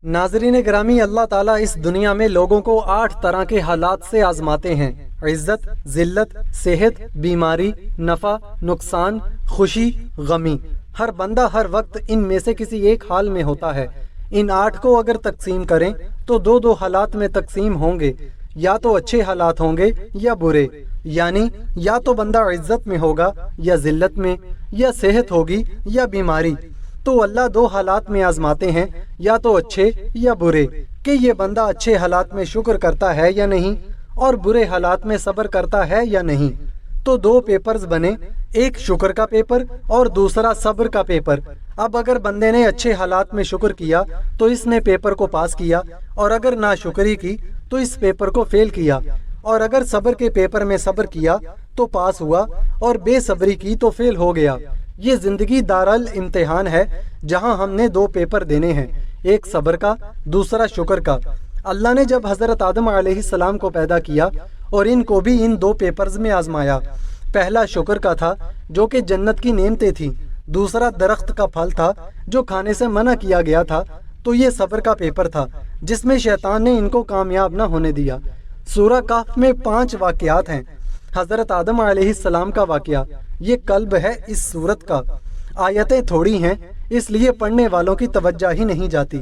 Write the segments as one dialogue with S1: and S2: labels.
S1: नाज़रीन ग्रामी, अल्लाह ताला इस दुनिया में लोगों को 8 तरह के हालात से आजमाते हैं। इज्जत, जिल्लत, सेहत, बीमारी, नफ़ा, नुकसान, खुशी, गमी। हर बंदा हर वक्त इन में से किसी एक हाल में होता है। इन 8 को अगर तकसीम करें तो दो दो हालात में तकसीम होंगे, या तो अच्छे हालात होंगे या बुरे। यानी या तो बंदा इज्जत में होगा या जिल्लत में, या सेहत होगी या बीमारी। तो अल्लाह 2 हालात में आजमाते हैं, या तो अच्छे या बुरे, कि ये बंदा अच्छे हालात में शुक्र करता है या नहीं और बुरे हालात में सब्र करता है या नहीं। तो 2 पेपर्स बने, एक शुक्र का पेपर और दूसरा सब्र का पेपर। अब अगर बंदे ने अच्छे हालात में शुक्र किया तो इसने पेपर को पास किया, और अगर नाशुक्री की तो इस पेपर को फेल किया, और अगर सब्र के पेपर में सब्र किया तो पास हुआ, और बेसब्री की तो फेल हो गया। ये जिंदगी दारल इम्तिहान है, जहां हमने 2 पेपर देने हैं, एक सब्र का, दूसरा शुक्र का। अल्लाह ने जब हजरत आदम अलैहिस्सलाम को पैदा किया और इनको भी इन 2 पेपर्स में आजमाया। पहला शुक्र का था, जो कि जन्नत की नेमतें थी। दूसरा दरख्त का फल था, जो खाने से मना किया गया था। तो ये सब्र का पेपर था, जिसमें शैतान ने इनको कामयाब न होने दिया। सूरह कहफ में 5 वाक़यात हैं। हजरत आदम अलैहिस्सलाम का वाक़या, ये कल्ब है इस सूरत का। आयतें थोड़ी हैं, इसलिए पढ़ने वालों की तवज्जो ही नहीं जाती।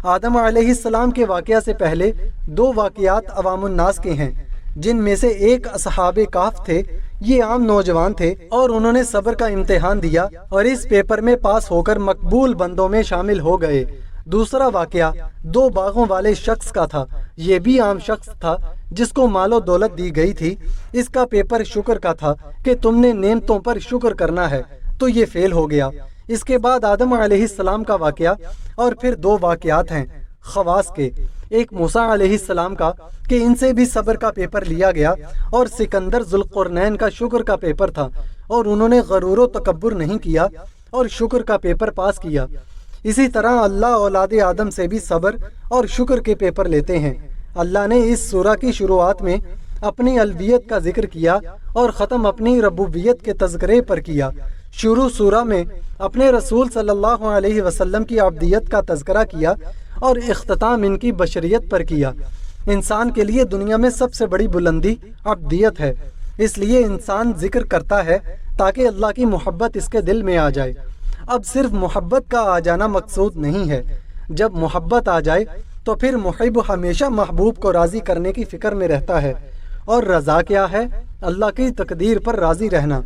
S1: आदम अलैहिस्सलाम के वाक़या से पहले 2 वाक़यात अवामुन्नास के हैं, जिनमें से एक असहाबे काफ थे। ये आम नौजवान थे और उन्होंने सब्र का इम्तिहान दिया और इस पेपर में पास होकर मकबूल बंदों में शामिल हो गए। दूसरा वाक़या 2 बागों वाले शख्स का था। ये भी आम शख्स था, जिसको मालो दौलत दी गई थी। इसका पेपर शुक्र का था कि तुमने नेमतों पर शुक्र करना है, तो ये फेल हो गया। इसके बाद आदम अलैहिस्सलाम का वाक़या, और फिर 2 वाक़यात हैं खवास के। एक मूसा अलैहिस्सलाम का, कि इनसे भी सब्र का पेपर लिया गया, और सिकंदर ज़ुल्क़ुरनैन का शुक्र का पेपर था, और उन्होंने गरूर व तकब्बुर नहीं किया और शुक्र का पेपर पास किया। इसी तरह अल्लाह औलाद आदम से भी सब्र और शुक्र के पेपर लेते हैं। अल्लाह ने इस सूरह की शुरुआत में अपनी अलवियत का जिक्र किया और ख़त्म अपनी रबूबियत के तज़किरे पर किया। शुरू सूरह में अपने रसूल सल्लल्लाहु अलैहि वसल्लम की अब्दियत का तज़किरा किया और इख्तिताम इनकी बशरियत पर किया। इंसान के लिए दुनिया में सबसे बड़ी बुलंदी अब्दियत है, इसलिए इंसान जिक्र करता है ताकि अल्लाह की मोहब्बत इसके दिल में आ जाए। अब सिर्फ मोहब्बत का आ जाना मकसूद नहीं है। जब मोहब्बत आ जाए तो फिर मुहिब हमेशा महबूब को राज़ी करने की फ़िक्र में रहता है। और रज़ा क्या है? अल्लाह की तकदीर पर राज़ी रहना।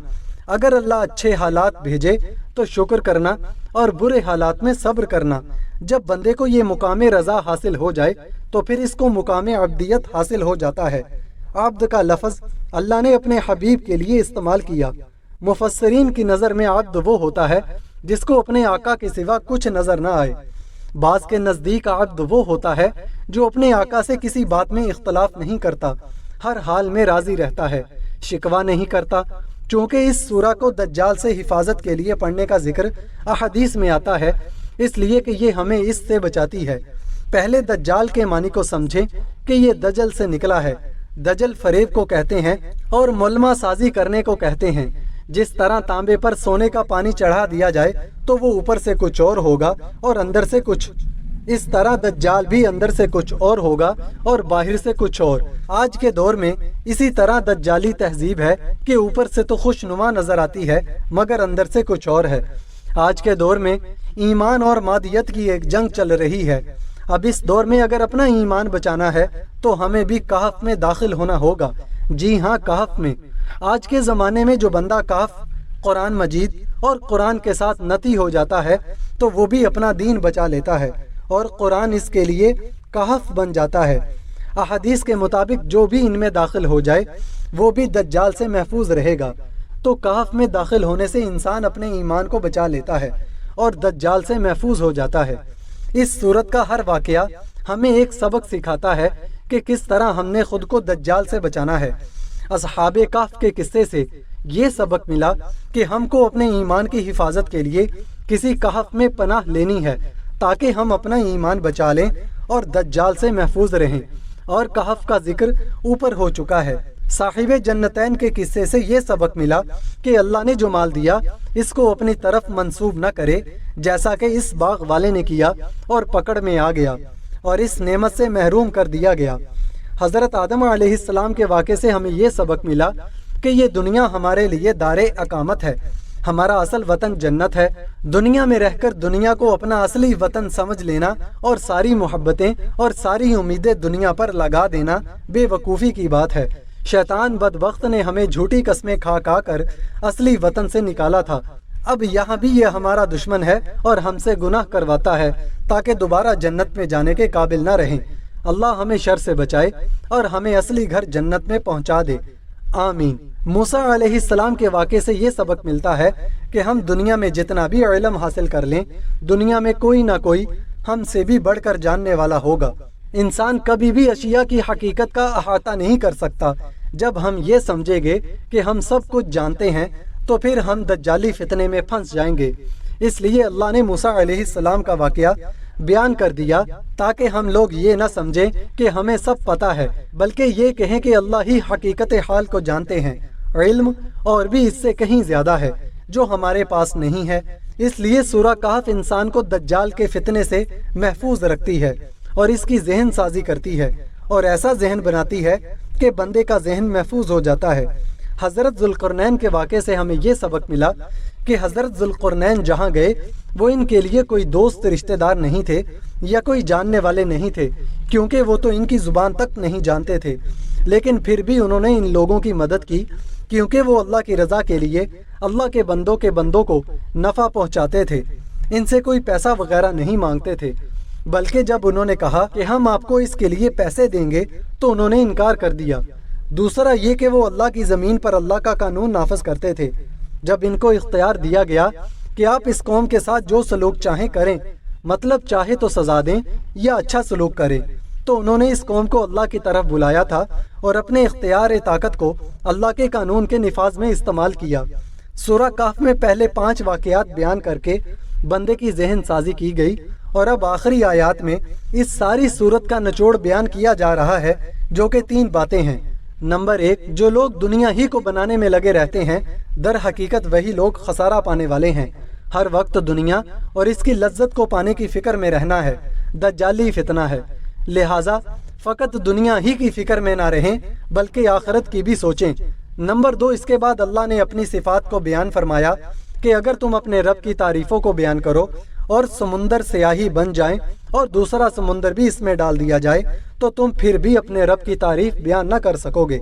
S1: अगर अल्लाह अच्छे हालात भेजे तो शुक्र करना और बुरे हालात में सब्र करना। जब बंदे को ये मुकाम रज़ा हासिल हो जाए तो फिर इसको मुकाम अब्दियत हासिल हो जाता है। आब्द का लफ्ज़ अल्लाह ने अपने हबीब के लिए इस्तेमाल किया। मुफस्सिरीन की नज़र में आब्द वो होता है जिसको अपने आका के सिवा कुछ नज़र न आए। बाज़ के नज़दीक आब्द वो होता है जो अपने आका से किसी बात में इख्तलाफ नहीं करता, हर हाल में राज़ी रहता है, शिकवा नहीं करता। चूँकि इस सूरह को दज्जाल से हिफाजत के लिए पढ़ने का जिक्र अहदीस में आता है, इसलिए कि ये हमें इससे बचाती है। पहले दज्जाल के मानी को समझें कि ये दजल से निकला है। दजल फरेब को कहते हैं और मुलमा साजी करने को कहते हैं। जिस तरह तांबे पर सोने का पानी चढ़ा दिया जाए तो वो ऊपर से कुछ और होगा और अंदर से कुछ, इस तरह दज्जाल भी अंदर से कुछ और होगा और बाहर से कुछ और। आज के दौर में इसी तरह दज्जाली तहजीब है कि ऊपर से तो खुशनुमा नजर आती है मगर अंदर से कुछ और है। आज के दौर में ईमान और मादियत की एक जंग चल रही है। अब इस दौर में अगर अपना ईमान बचाना है तो हमें भी कहफ में दाखिल होना होगा। जी हाँ, कहफ में। आज के ज़माने में जो बंदा कहफ, कुरान मजीद और कुरान के साथ नती हो जाता है तो वो भी अपना दीन बचा लेता है और कुरान इसके लिए कहफ बन जाता है। अहदीस के मुताबिक जो भी इनमें दाखिल हो जाए वो भी दज्जाल से महफूज रहेगा। तो कहफ में दाखिल होने से इंसान अपने ईमान को बचा लेता है और दज्जाल से महफूज हो जाता है। इस सूरत का हर वाक़या हमें एक सबक सिखाता है कि किस तरह हमने खुद को दज्जाल से बचाना है। असहाबे कहफ के किस्से से ये सबक मिला कि हमको अपने ईमान की हिफाजत के लिए किसी कहफ में पनाह लेनी है ताकि हम अपना ईमान बचा लें और दज्जाल से महफूज रहें। और कहफ का जिक्र ऊपर हो चुका है। साहिबे जन्नतैन के किस्से से ये सबक मिला कि अल्लाह ने जो माल दिया इसको अपनी तरफ मंसूब न करे, जैसा कि इस बाग वाले ने किया और पकड़ में आ गया। اور اس नेमत से महरूम कर दिया गया। हज़रत आदम अलैहिस्सलाम के वाक़े से हमें ये सबक मिला कि ये दुनिया हमारे लिए दारे अकामत है, हमारा असल वतन जन्नत है। दुनिया में रहकर दुनिया को अपना असली वतन समझ लेना और सारी मोहब्बतें और सारी उम्मीदें दुनिया पर लगा देना बेवकूफ़ी की बात है। शैतान बदबख्त ने हमें झूठी कस्में खा खा कर असली वतन से निकाला था। अब यहाँ भी ये हमारा दुश्मन है और हमसे गुनाह करवाता है ताकि दोबारा जन्नत में जाने के काबिल न रहें। अल्लाह हमें शर से बचाए और हमें असली घर जन्नत में पहुँचा दे, आमीन। मूसा अलैहिस्सलाम के वाक़े से ये सबक मिलता है कि हम दुनिया में जितना भी इल्म हासिल कर लें, दुनिया में कोई ना कोई हमसे भी बढ़कर जानने वाला होगा। इंसान कभी भी अशिया की हकीकत का अहाता नहीं कर सकता। जब हम ये समझेंगे कि हम सब कुछ जानते हैं तो फिर हम दज्जाली फितने में फंस जाएंगे। इसलिए अल्लाह ने मूसा अलैहिस्सलाम का वाक़या बयान कर दिया ताकि हम लोग ये न समझें कि हमें सब पता है, बल्कि ये कहें कि अल्लाह ही हकीकत हाल को जानते हैं। इल्म और भी इससे कहीं ज़्यादा है जो हमारे पास नहीं है। इसलिए सूरह कहफ इंसान को दज्जाल के फितने से महफूज रखती है और इसकी जहन साजी करती है और ऐसा जहन बनाती है कि बंदे का जहन महफूज हो जाता है। हज़रत ज़ुल्क़रनैन के वाक़े से हमें ये सबक मिला कि हज़रत ज़ुल्क़रनैन जहाँ गए वो इनके लिए कोई दोस्त रिश्तेदार नहीं थे या कोई जानने वाले नहीं थे, क्योंकि वो तो इनकी ज़ुबान तक नहीं जानते थे। लेकिन फिर भी उन्होंने इन लोगों की मदद की, क्योंकि वो अल्लाह की रज़ा के लिए अल्लाह के बंदों को नफ़ा पहुँचाते थे। इनसे कोई पैसा वगैरह नहीं मांगते थे, बल्कि जब उन्होंने कहा कि हम आपको इसके लिए पैसे देंगे तो उन्होंने इनकार कर दिया। दूसरा ये कि वो अल्लाह की ज़मीन पर अल्लाह का कानून नाफिज करते थे। जब इनको इख्तियार दिया गया कि आप इस कौम के साथ जो सलूक चाहें करें, मतलब चाहे तो सज़ा दें या अच्छा सलूक करें, तो उन्होंने इस कौम को अल्लाह की तरफ बुलाया था और अपने इख्तियार ताकत को अल्लाह के कानून के निफाज में इस्तेमाल किया। सूरह कहफ में पहले 5 वाक़यात बयान करके बंदे की जहन साजी की गई और अब आखिरी आयात में इस सारी सूरत का निचोड़ बयान किया जा रहा है, जो कि 3 बातें हैं। नंबर 1, जो लोग दुनिया ही को बनाने में लगे रहते हैं, दर हकीकत वही लोग खसारा पाने वाले हैं। हर वक्त दुनिया और इसकी लज्जत को पाने की फ़िक्र में रहना है, दज्जाली फितना है। लिहाजा फ़कत दुनिया ही की फ़िक्र में ना रहें बल्कि आखिरत की भी सोचें। नंबर 2, इसके बाद अल्लाह ने अपनी सिफ़ात को बयान फरमाया कि अगर तुम अपने रब की तारीफ़ों को बयान करो और समुंदर स्याही बन जाएं और दूसरा समुंदर भी इसमें डाल दिया जाए तो तुम फिर भी अपने रब की तारीफ बयान न कर सकोगे।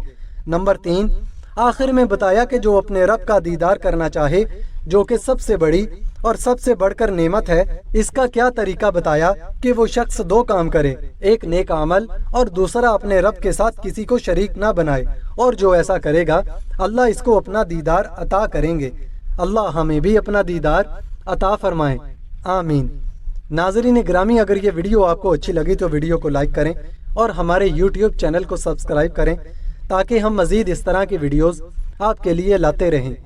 S1: नंबर 3, आखिर में बताया कि जो अपने रब का दीदार करना चाहे, जो कि सबसे बड़ी और सबसे बढ़कर नेमत है, इसका क्या तरीका बताया कि वो शख्स 2 काम करे, एक नेक अमल और दूसरा अपने रब के साथ किसी को शरीक ना बनाए, और जो ऐसा करेगा अल्लाह इसको अपना दीदार अता करेंगे। अल्लाह हमें भी अपना दीदार अता फरमाए, आमीन। नाज़रीन ग्रामी, अगर ये वीडियो आपको अच्छी लगी तो वीडियो को लाइक करें और हमारे YouTube चैनल को सब्सक्राइब करें ताकि हम मज़ीद इस तरह की वीडियोज़ आपके लिए लाते रहें।